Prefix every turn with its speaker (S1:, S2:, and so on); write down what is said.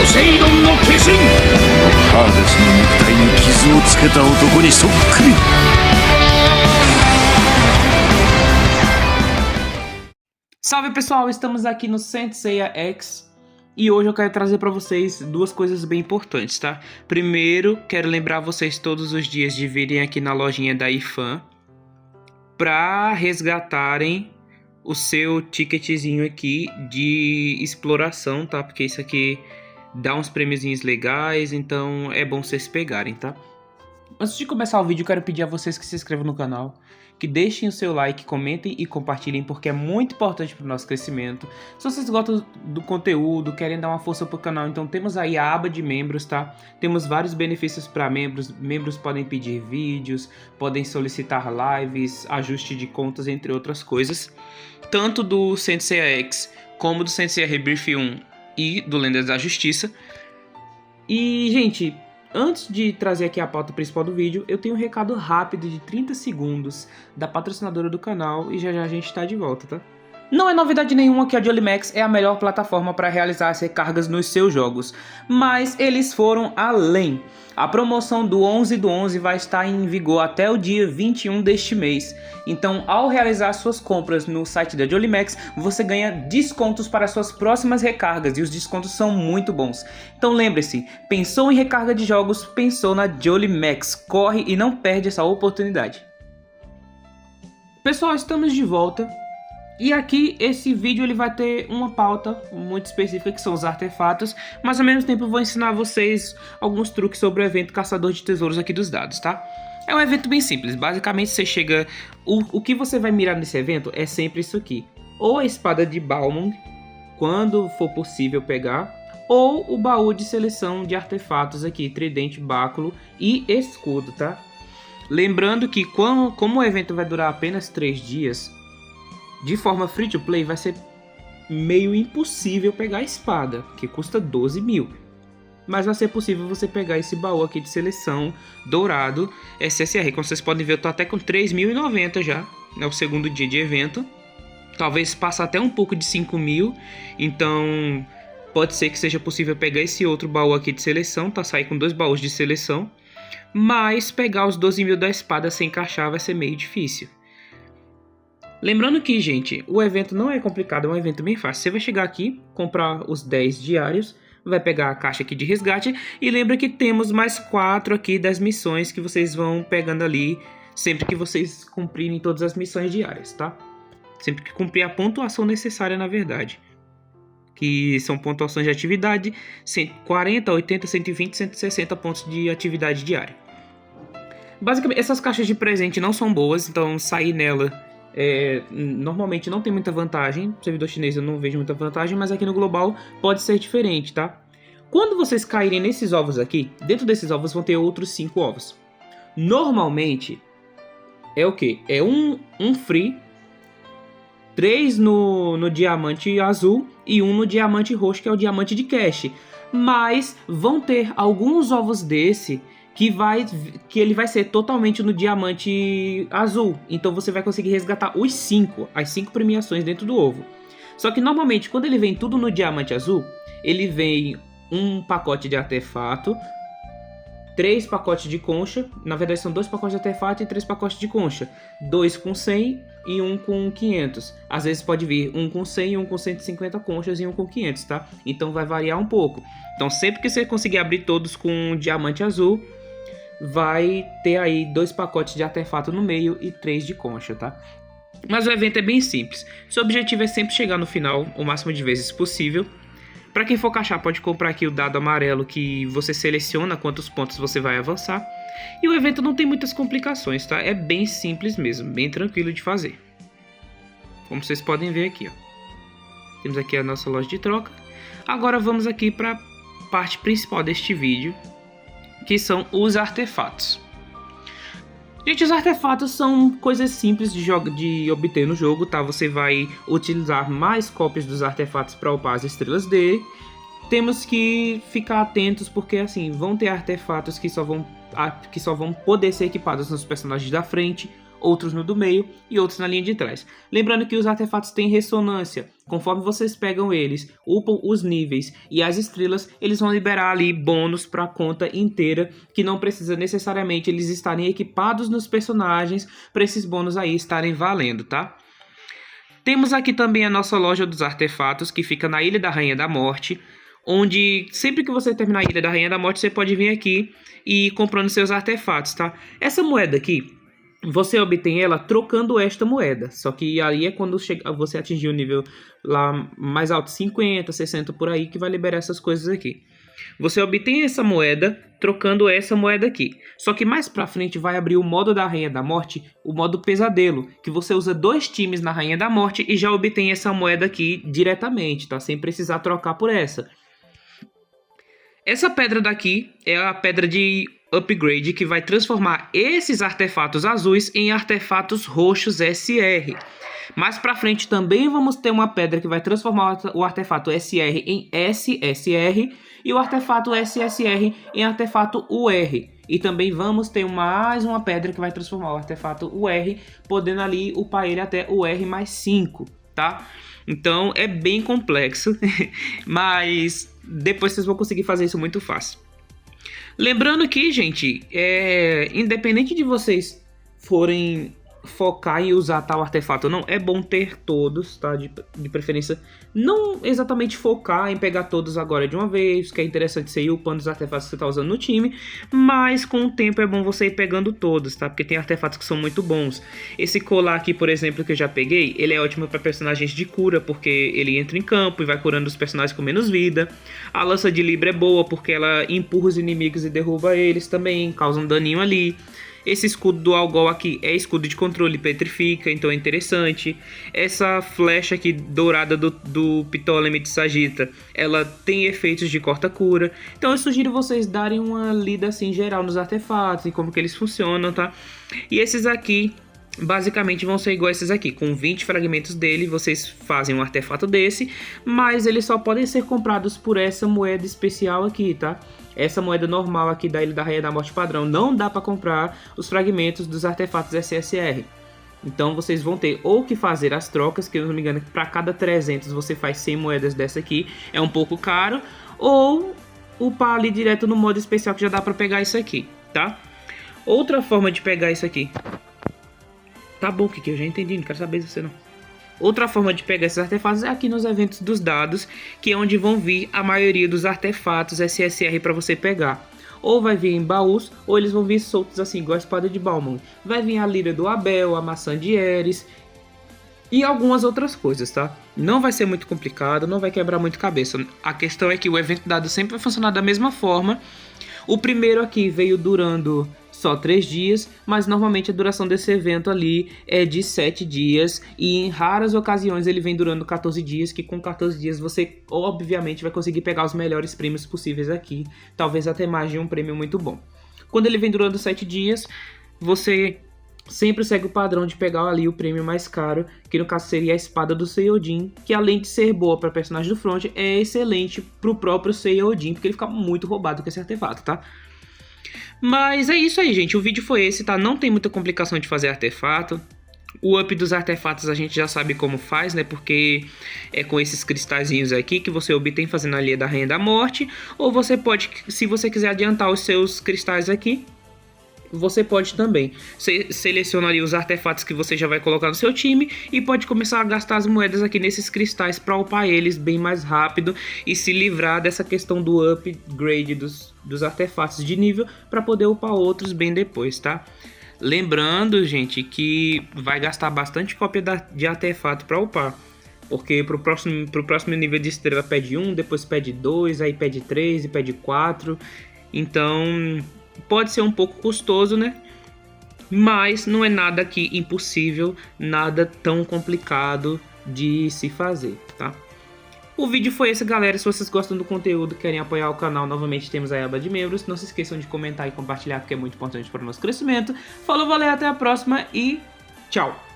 S1: セイドンの化身。ハーデスの肉体に傷をつけた男にそっくり。
S2: Salve pessoal, estamos aqui no Saint Seiya X e hoje eu quero trazer para vocês duas coisas bem importantes, tá? Primeiro, quero lembrar vocês todos os dias de virem aqui na lojinha da iFan para resgatarem o seu ticketzinho aqui de exploração, tá? Porque isso aqui dá uns prêmiozinhos legais, então é bom vocês pegarem, tá? Antes de começar o vídeo, eu quero pedir a vocês que se inscrevam no canal, que deixem o seu like, comentem e compartilhem, porque é muito importante para o nosso crescimento. Se vocês gostam do conteúdo, querem dar uma força para o canal, então temos aí a aba de membros, tá? Temos vários benefícios para membros. Membros podem pedir vídeos, podem solicitar lives, ajuste de contas, entre outras coisas. Tanto do Saint Seiya X, como do Saint Seiya Rebirth 1 e do Lendas da Justiça. E, gente, antes de trazer aqui a pauta principal do vídeo, eu tenho um recado rápido de 30 segundos da patrocinadora do canal e já já a gente está de volta, tá? Não é novidade nenhuma que a Jolimax é a melhor plataforma para realizar as recargas nos seus jogos, mas eles foram além. A promoção do 11/11 vai estar em vigor até o dia 21 deste mês. Então, ao realizar suas compras no site da Jolimax, você ganha descontos para suas próximas recargas e os descontos são muito bons. Então lembre-se, pensou em recarga de jogos, pensou na Jolimax. Corre e não perde essa oportunidade. Pessoal, estamos de volta. E aqui esse vídeo ele vai ter uma pauta muito específica que são os artefatos, mas ao mesmo tempo eu vou ensinar vocês alguns truques sobre o evento Caçador de Tesouros aqui dos dados, tá? É um evento bem simples, basicamente você chega... O que você vai mirar nesse evento é sempre isso aqui, ou a espada de Balmung, quando for possível pegar, ou o baú de seleção de artefatos aqui, tridente, báculo e escudo, tá? Lembrando que como o evento vai durar apenas 3 dias... De forma free to play vai ser meio impossível pegar a espada, que custa 12 mil. Mas vai ser possível você pegar esse baú aqui de seleção dourado SSR. Como vocês podem ver, eu tô até com 3.090 já. É o segundo dia de evento. Talvez passe até um pouco de 5 mil. Então pode ser que seja possível pegar esse outro baú aqui de seleção. Tá, sair com 2 baús de seleção. Mas pegar os 12 mil da espada sem encaixar vai ser meio difícil. Lembrando que, gente, o evento não é complicado, é um evento bem fácil. Você vai chegar aqui, comprar os 10 diários, vai pegar a caixa aqui de resgate e lembra que temos mais 4 aqui das missões que vocês vão pegando ali sempre que vocês cumprirem todas as missões diárias, tá? Sempre que cumprir a pontuação necessária, na verdade. Que são pontuações de atividade, 140, 80, 120, 160 pontos de atividade diária. Basicamente, essas caixas de presente não são boas, então sair nela... normalmente não tem muita vantagem. No servidor chinês eu não vejo muita vantagem, mas aqui no global pode ser diferente, tá? Quando vocês caírem nesses ovos aqui, dentro desses ovos vão ter outros 5 ovos. Normalmente é o que? É um free, 3 no diamante azul e 1 no diamante roxo, que é o diamante de cache. Mas vão ter alguns ovos desse que ele vai ser totalmente no diamante azul. Então você vai conseguir resgatar as 5 premiações dentro do ovo. Só que normalmente quando ele vem tudo no diamante azul, ele vem um pacote de artefato, 3 pacotes de concha. Na verdade são 2 pacotes de artefato e 3 pacotes de concha. 2 com 100 e 1 com 500. Às vezes pode vir 1 com 100, 1 com 150 conchas e 1 com 500, tá? Então vai variar um pouco. Então sempre que você conseguir abrir todos com diamante azul, vai ter aí 2 pacotes de artefato no meio e 3 de concha, tá? Mas o evento é bem simples. Seu objetivo é sempre chegar no final o máximo de vezes possível. Para quem for caixar, pode comprar aqui o dado amarelo que você seleciona quantos pontos você vai avançar. E o evento não tem muitas complicações, tá? É bem simples mesmo, bem tranquilo de fazer. Como vocês podem ver aqui, ó. Temos aqui a nossa loja de troca. Agora vamos aqui para a parte principal deste vídeo, que são os artefatos. Gente, os artefatos são coisas simples de obter no jogo, tá? Você vai utilizar mais cópias dos artefatos para upar as estrelas dele. Temos que ficar atentos porque, assim, vão ter artefatos que só vão poder ser equipados nos personagens da frente outros no do meio e outros na linha de trás. Lembrando que os artefatos têm ressonância. Conforme vocês pegam eles, upam os níveis e as estrelas, eles vão liberar ali bônus para a conta inteira, que não precisa necessariamente eles estarem equipados nos personagens para esses bônus aí estarem valendo, tá? Temos aqui também a nossa loja dos artefatos, que fica na Ilha da Rainha da Morte, onde sempre que você terminar a Ilha da Rainha da Morte, você pode vir aqui e ir comprando seus artefatos, tá? Essa moeda aqui, você obtém ela trocando esta moeda, só que aí é quando você atingir o nível lá mais alto, 50, 60 por aí, que vai liberar essas coisas aqui. Você obtém essa moeda trocando essa moeda aqui. Só que mais pra frente vai abrir o modo da Rainha da Morte, o modo pesadelo, que você usa 2 times na Rainha da Morte e já obtém essa moeda aqui diretamente, tá? Sem precisar trocar por essa. Essa pedra daqui é a pedra de upgrade que vai transformar esses artefatos azuis em artefatos roxos SR. Mais pra frente também vamos ter uma pedra que vai transformar o artefato SR em SSR e o artefato SSR em artefato UR. E também vamos ter mais uma pedra que vai transformar o artefato UR, podendo ali upar ele até UR mais 5, tá? Então é bem complexo, mas depois vocês vão conseguir fazer isso muito fácil. Lembrando que, gente, independente de vocês forem focar em usar tal artefato ou não, é bom ter todos, tá? De preferência, não exatamente focar em pegar todos agora de uma vez, que é interessante você ir upando os artefatos que você tá usando no time, mas com o tempo é bom você ir pegando todos, tá? Porque tem artefatos que são muito bons. Esse colar aqui, por exemplo, que eu já peguei, ele é ótimo para personagens de cura, porque ele entra em campo e vai curando os personagens com menos vida. A lança de Libra é boa, porque ela empurra os inimigos e derruba eles também, causa um daninho ali. Esse escudo do Algol aqui é escudo de controle, petrifica, então é interessante. Essa flecha aqui dourada do Ptolemy de Sagita, ela tem efeitos de corta-cura. Então eu sugiro vocês darem uma lida assim geral nos artefatos e como que eles funcionam, tá? E esses aqui basicamente vão ser igual a esses aqui. Com 20 fragmentos dele, vocês fazem um artefato desse, mas eles só podem ser comprados por essa moeda especial aqui, tá? Essa moeda normal aqui da Ilha da Rainha da Morte padrão não dá para comprar os fragmentos dos artefatos SSR. Então vocês vão ter ou que fazer as trocas, que eu não me engano, para cada 300 você faz 100 moedas dessa aqui, é um pouco caro, ou upar ali direto no modo especial que já dá para pegar isso aqui, tá? Outra forma de pegar isso aqui. Tá bom, que eu já entendi, não quero saber de você não. Outra forma de pegar esses artefatos é aqui nos eventos dos dados, que é onde vão vir a maioria dos artefatos SSR para você pegar. Ou vai vir em baús, ou eles vão vir soltos assim, igual a espada de Balmung. Vai vir a lira do Abel, a maçã de Eris e algumas outras coisas, tá? Não vai ser muito complicado, não vai quebrar muito cabeça. A questão é que o evento dado sempre vai funcionar da mesma forma. O primeiro aqui veio durando só 3 dias, mas normalmente a duração desse evento ali é de 7 dias e em raras ocasiões ele vem durando 14 dias, que com 14 dias você obviamente vai conseguir pegar os melhores prêmios possíveis aqui, talvez até mais de um prêmio muito bom. Quando ele vem durando 7 dias, você sempre segue o padrão de pegar ali o prêmio mais caro, que no caso seria a espada do Seiyodin, que além de ser boa para personagem do front, é excelente pro próprio Seiyodin, porque ele fica muito roubado com esse artefato, tá? Mas é isso aí, gente. O vídeo foi esse, tá? Não tem muita complicação de fazer artefato. O up dos artefatos a gente já sabe como faz, né? Porque é com esses cristalzinhos aqui que você obtém fazendo a Ilha da Rainha da Morte. Ou você pode, se você quiser adiantar os seus cristais aqui, você pode também. Você seleciona ali os artefatos que você já vai colocar no seu time e pode começar a gastar as moedas aqui nesses cristais para upar eles bem mais rápido e se livrar dessa questão do upgrade dos artefatos de nível para poder upar outros bem depois, tá? Lembrando, gente, que vai gastar bastante cópia de artefato para upar. Porque pro próximo nível de estrela pede 1, depois pede 2, aí pede 3 e pede 4. Então pode ser um pouco custoso, né? Mas não é nada aqui impossível, nada tão complicado de se fazer, tá? O vídeo foi esse, galera. Se vocês gostam do conteúdo, querem apoiar o canal, novamente temos a aba de membros. Não se esqueçam de comentar e compartilhar, porque é muito importante para o nosso crescimento. Falou, valeu, até a próxima e tchau!